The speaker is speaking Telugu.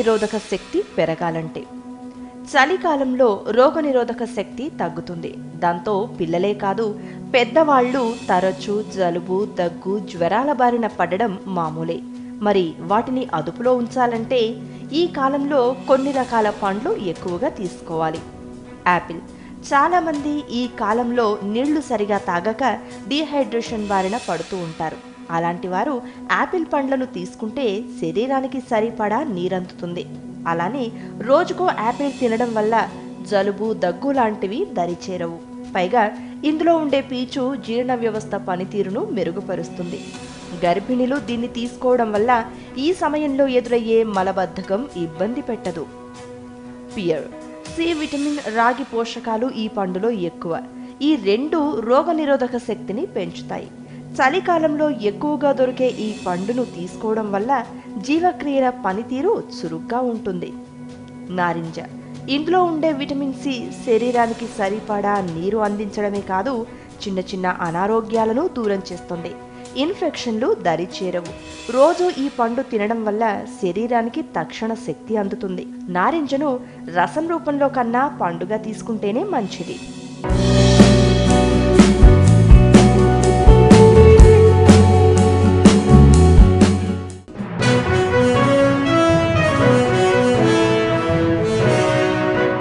రోగనిరోధక శక్తి పెరగాలంటే చలికాలంలో రోగనిరోధక శక్తి తగ్గుతుంది. దాంతో పిల్లలే కాదు పెద్దవాళ్ళు తరచూ జలుబు, దగ్గు, జ్వరాల బారిన పడడం మామూలే. మరి వాటిని అదుపులో ఉంచాలంటే ఈ కాలంలో కొన్ని రకాల పండ్లు ఎక్కువగా తీసుకోవాలి. యాపిల్. చాలామంది ఈ కాలంలో నీళ్లు సరిగా తాగక డీహైడ్రేషన్ బారిన పడుతూ ఉంటారు. అలాంటి వారు యాపిల్ పండ్లను తీసుకుంటే శరీరానికి సరిపడా నీరందుతుంది. అలానే రోజుకో యాపిల్ తినడం వల్ల జలుబు, దగ్గు లాంటివి దరిచేరవు. పైగా ఇందులో ఉండే పీచు జీర్ణ వ్యవస్థ పనితీరును మెరుగుపరుస్తుంది. గర్భిణులు దీన్ని తీసుకోవడం వల్ల ఈ సమయంలో ఎదురయ్యే మలబద్ధకం ఇబ్బంది పెట్టదు. పియర్. సి విటమిన్, రాగి పోషకాలు ఈ పండులో ఎక్కువ. ఈ రెండు రోగనిరోధక శక్తిని పెంచుతాయి. చలికాలంలో ఎక్కువగా దొరికే ఈ పండును తీసుకోవడం వల్ల జీవక్రియల పనితీరు చురుగ్గా ఉంటుంది. నారింజ. ఇందులో ఉండే విటమిన్ సి శరీరానికి సరిపడా నీరు అందించడమే కాదు, చిన్న చిన్న అనారోగ్యాలను దూరం చేస్తుంది. ఇన్ఫెక్షన్లు దరిచేరవు. రోజు ఈ పండు తినడం వల్ల శరీరానికి తక్షణ శక్తి అందుతుంది. నారింజను రసం రూపంలో కన్నా పండుగా తీసుకుంటేనే మంచిది.